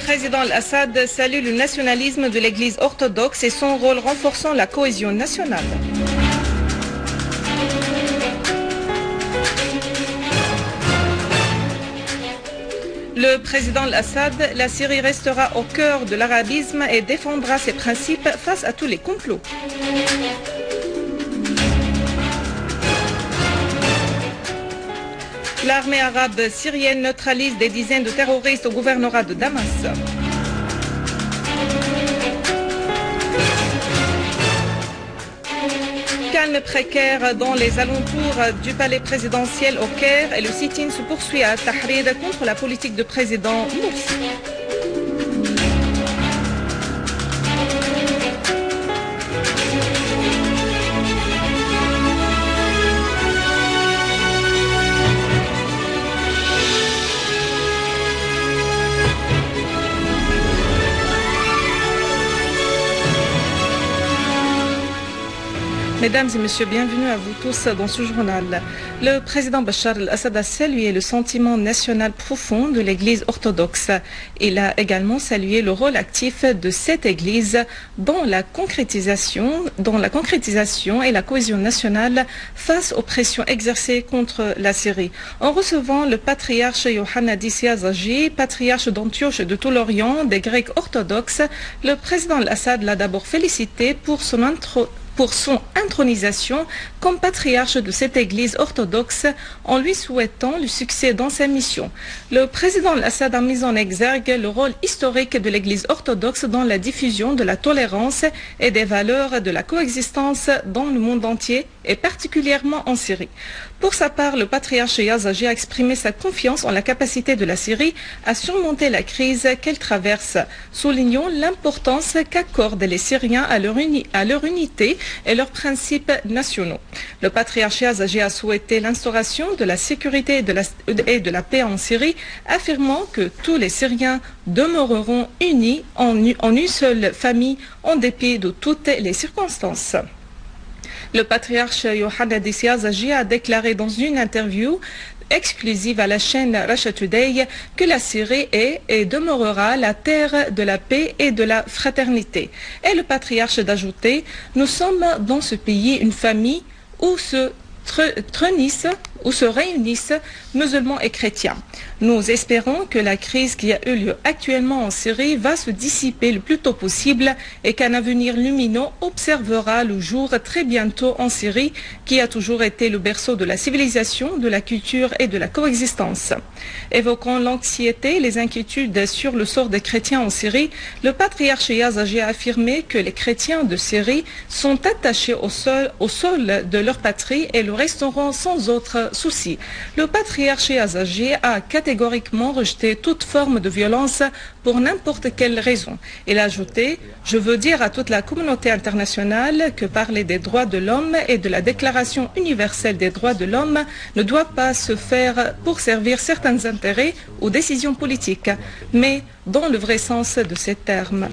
président al-Assad salue le nationalisme de l'Église orthodoxe et son rôle renforçant la cohésion nationale. Le président al-Assad, la Syrie restera au cœur de l'arabisme et défendra ses principes face à tous les complots. L'armée arabe syrienne neutralise des dizaines de terroristes au gouvernorat de Damas. Calme précaire dans les alentours du palais présidentiel au Caire et le sit-in se poursuit à Tahrir contre la politique de président Morsi. Mesdames et messieurs, bienvenue à vous tous dans ce journal. Le président Bachar al-Assad a salué le sentiment national profond de l'Église orthodoxe. Il a également salué le rôle actif de cette Église dans la concrétisation et la cohésion nationale face aux pressions exercées contre la Syrie. En recevant le patriarche Yohannis Yazagi, patriarche d'Antioche de tout l'Orient des Grecs orthodoxes, le président al-Assad l'a d'abord félicité pour son intronisation comme patriarche de cette église orthodoxe en lui souhaitant le succès dans sa mission. Le président al-Assad a mis en exergue le rôle historique de l'église orthodoxe dans la diffusion de la tolérance et des valeurs de la coexistence dans le monde entier et particulièrement en Syrie. Pour sa part, le patriarche Yazagi a exprimé sa confiance en la capacité de la Syrie à surmonter la crise qu'elle traverse, soulignant l'importance qu'accordent les Syriens à leur unité et leurs principes nationaux. Le patriarche Yazagi a souhaité l'instauration de la sécurité et de la paix en Syrie, affirmant que tous les Syriens demeureront unis en une seule famille en dépit de toutes les circonstances. Le patriarche Yohannis Yazagi a déclaré dans une interview exclusive à la chaîne Russia Today que la Syrie est et demeurera la terre de la paix et de la fraternité. Et le patriarche d'ajouter: nous sommes dans ce pays une famille où se réunissent musulmans et chrétiens. Nous espérons que la crise qui a eu lieu actuellement en Syrie va se dissiper le plus tôt possible et qu'un avenir lumineux observera le jour très bientôt en Syrie, qui a toujours été le berceau de la civilisation, de la culture et de la coexistence. Évoquant l'anxiété et les inquiétudes sur le sort des chrétiens en Syrie, le patriarche Yazagi a affirmé que les chrétiens de Syrie sont attachés au sol de leur patrie et le resteront sans autre souci. Le patriarche Yazagi a catégoriquement rejeté toute forme de violence pour n'importe quelle raison. Il a ajouté: je veux dire à toute la communauté internationale que parler des droits de l'homme et de la Déclaration universelle des droits de l'homme ne doit pas se faire pour servir certains intérêts ou décisions politiques, mais dans le vrai sens de ces termes.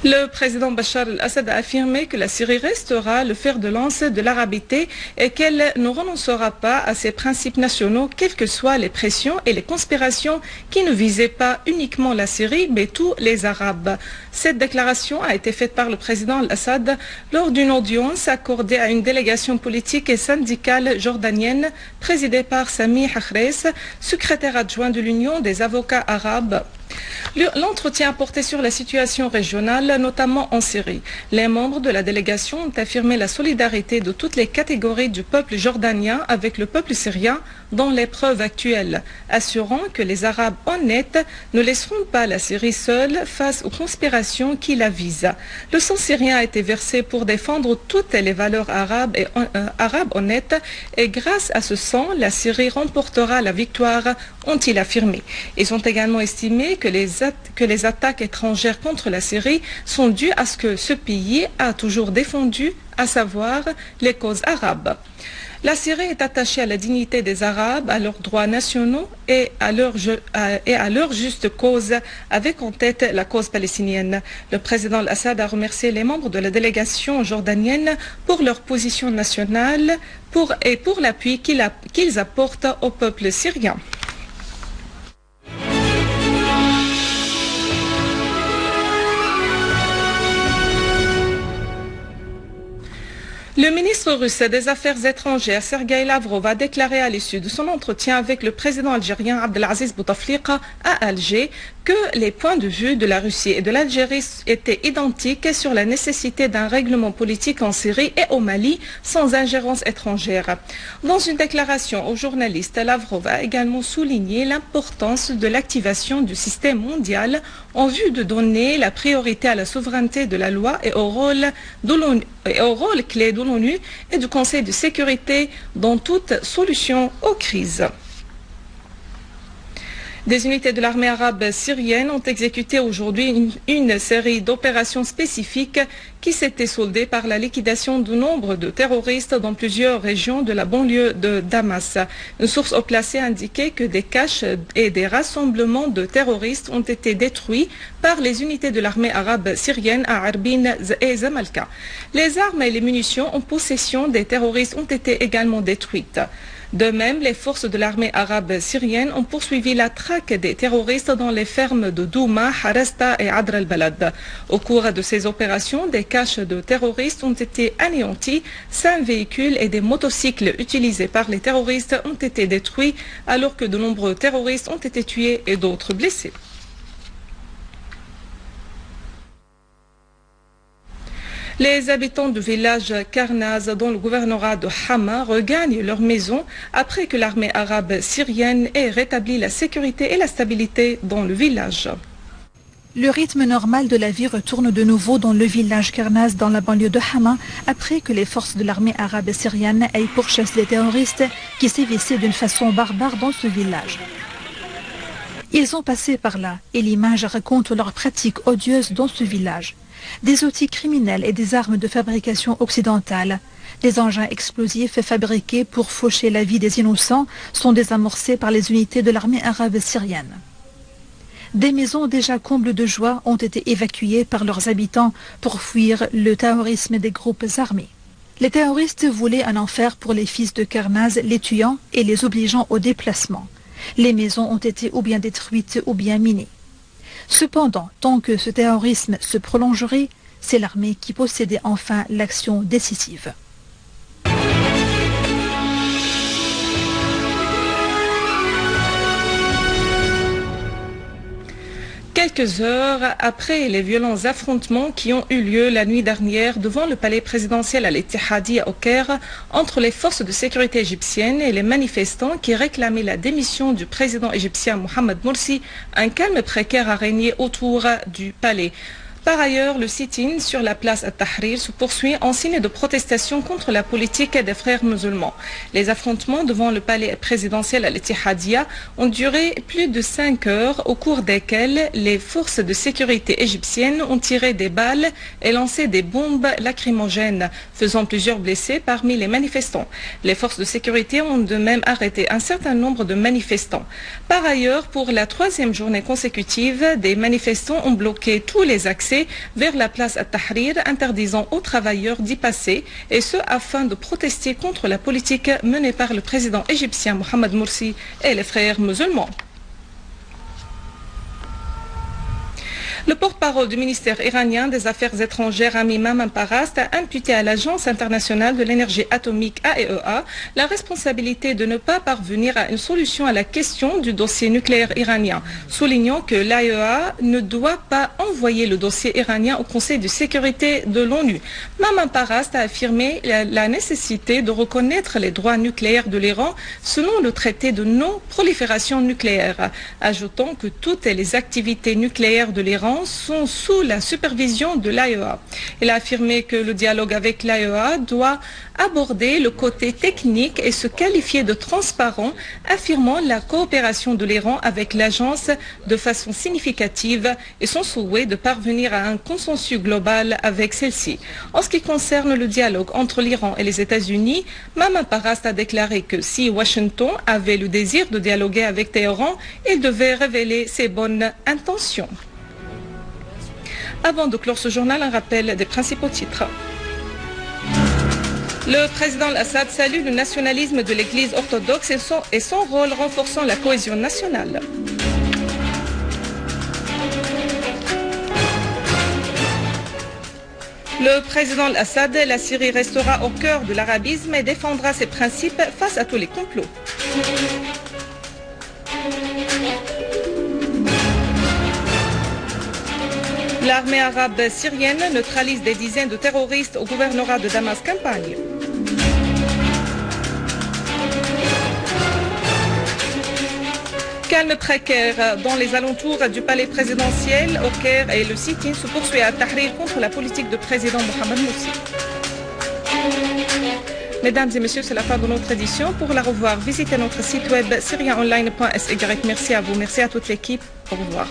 Le président Bachar al-Assad a affirmé que la Syrie restera le fer de lance de l'arabité et qu'elle ne renoncera pas à ses principes nationaux, quelles que soient les pressions et les conspirations qui ne visaient pas uniquement la Syrie, mais tous les Arabes. Cette déclaration a été faite par le président al-Assad lors d'une audience accordée à une délégation politique et syndicale jordanienne présidée par Sami Hakhrez, secrétaire adjoint de l'Union des avocats arabes. L'entretien a porté sur la situation régionale, notamment en Syrie. Les membres de la délégation ont affirmé la solidarité de toutes les catégories du peuple jordanien avec le peuple syrien dans l'épreuve actuelle, assurant que les Arabes honnêtes ne laisseront pas la Syrie seule face aux conspirations qui la visent. Le sang syrien a été versé pour défendre toutes les valeurs arabes honnêtes et grâce à ce sang, la Syrie remportera la victoire, ont-ils affirmé. Ils ont également estimé que les attaques étrangères contre la Syrie sont dues à ce que ce pays a toujours défendu, à savoir les causes arabes. La Syrie est attachée à la dignité des Arabes, à leurs droits nationaux et à leur juste cause, avec en tête la cause palestinienne. Le président Al-Assad a remercié les membres de la délégation jordanienne pour leur position nationale et pour l'appui qu'ils apportent au peuple syrien. Le ministre russe des Affaires étrangères, Sergueï Lavrov, a déclaré à l'issue de son entretien avec le président algérien Abdelaziz Bouteflika à Alger que les points de vue de la Russie et de l'Algérie étaient identiques sur la nécessité d'un règlement politique en Syrie et au Mali sans ingérence étrangère. Dans une déclaration aux journalistes, Lavrov a également souligné l'importance de l'activation du système mondial en vue de donner la priorité à la souveraineté de la loi et au rôle clé de l'ONU et du Conseil de sécurité dans toute solution aux crises. Des unités de l'armée arabe syrienne ont exécuté aujourd'hui une série d'opérations spécifiques qui s'étaient soldées par la liquidation du nombre de terroristes dans plusieurs régions de la banlieue de Damas. Une source haut placée indiquait que des caches et des rassemblements de terroristes ont été détruits par les unités de l'armée arabe syrienne à Arbin et Zamalka. Les armes et les munitions en possession des terroristes ont été également détruites. De même, les forces de l'armée arabe syrienne ont poursuivi la traque des terroristes dans les fermes de Douma, Harasta et Adr al-Balad. Au cours de ces opérations, des caches de terroristes ont été anéantis, 5 véhicules et des motocycles utilisés par les terroristes ont été détruits, alors que de nombreux terroristes ont été tués et d'autres blessés. Les habitants du village Karnaz dans le gouvernorat de Hama regagnent leur maison après que l'armée arabe syrienne ait rétabli la sécurité et la stabilité dans le village. Le rythme normal de la vie retourne de nouveau dans le village Karnaz dans la banlieue de Hama après que les forces de l'armée arabe syrienne aient pourchassé les terroristes qui sévissaient d'une façon barbare dans ce village. Ils ont passé par là et l'image raconte leurs pratiques odieuses dans ce village. Des outils criminels et des armes de fabrication occidentale, des engins explosifs fabriqués pour faucher la vie des innocents sont désamorcés par les unités de l'armée arabe syrienne. Des maisons déjà combles de joie ont été évacuées par leurs habitants pour fuir le terrorisme des groupes armés. Les terroristes voulaient un enfer pour les fils de Karnaz, les tuant et les obligeant au déplacement. Les maisons ont été ou bien détruites ou bien minées. Cependant, tant que ce terrorisme se prolongerait, c'est l'armée qui possédait enfin l'action décisive. Quelques heures après les violents affrontements qui ont eu lieu la nuit dernière devant le palais présidentiel à l'Ittihadi au Caire entre les forces de sécurité égyptiennes et les manifestants qui réclamaient la démission du président égyptien Mohamed Morsi, un calme précaire a régné autour du palais. Par ailleurs, le sit-in sur la place At-Tahrir se poursuit en signe de protestation contre la politique des frères musulmans. Les affrontements devant le palais présidentiel à l'Ittihadiyya ont duré plus de 5 heures, au cours desquelles les forces de sécurité égyptiennes ont tiré des balles et lancé des bombes lacrymogènes, faisant plusieurs blessés parmi les manifestants. Les forces de sécurité ont de même arrêté un certain nombre de manifestants. Par ailleurs, pour la 3e journée consécutive, des manifestants ont bloqué tous les accès vers la place At-Tahrir, interdisant aux travailleurs d'y passer, et ce afin de protester contre la politique menée par le président égyptien Mohamed Morsi et les frères musulmans. Le porte-parole du ministère iranien des Affaires étrangères, Ami Maman Parast, a imputé à l'Agence internationale de l'énergie atomique AEA la responsabilité de ne pas parvenir à une solution à la question du dossier nucléaire iranien, soulignant que l'AEA ne doit pas envoyer le dossier iranien au Conseil de sécurité de l'ONU. Maman Parast a affirmé la nécessité de reconnaître les droits nucléaires de l'Iran selon le traité de non-prolifération nucléaire, ajoutant que toutes les activités nucléaires de l'Iran l'Iran sont sous la supervision de l'AEA. Il a affirmé que le dialogue avec l'AEA doit aborder le côté technique et se qualifier de transparent, affirmant la coopération de l'Iran avec l'agence de façon significative et son souhait de parvenir à un consensus global avec celle-ci. En ce qui concerne le dialogue entre l'Iran et les États-Unis, Mama Parast a déclaré que si Washington avait le désir de dialoguer avec Téhéran, il devait révéler ses bonnes intentions. Avant de clore ce journal, un rappel des principaux titres. Le président Assad salue le nationalisme de l'Église orthodoxe et son rôle renforçant la cohésion nationale. Le président Assad, la Syrie restera au cœur de l'arabisme et défendra ses principes face à tous les complots. L'armée arabe syrienne neutralise des dizaines de terroristes au gouvernorat de Damas-Campagne. Calme précaire dans les alentours du palais présidentiel au Caire et le sit-in se poursuit à Tahrir contre la politique de président Mohamed Morsi. Mesdames et messieurs, c'est la fin de notre édition. Pour la revoir, visitez notre site web syriaonline.sy. Merci à vous, merci à toute l'équipe. Au revoir.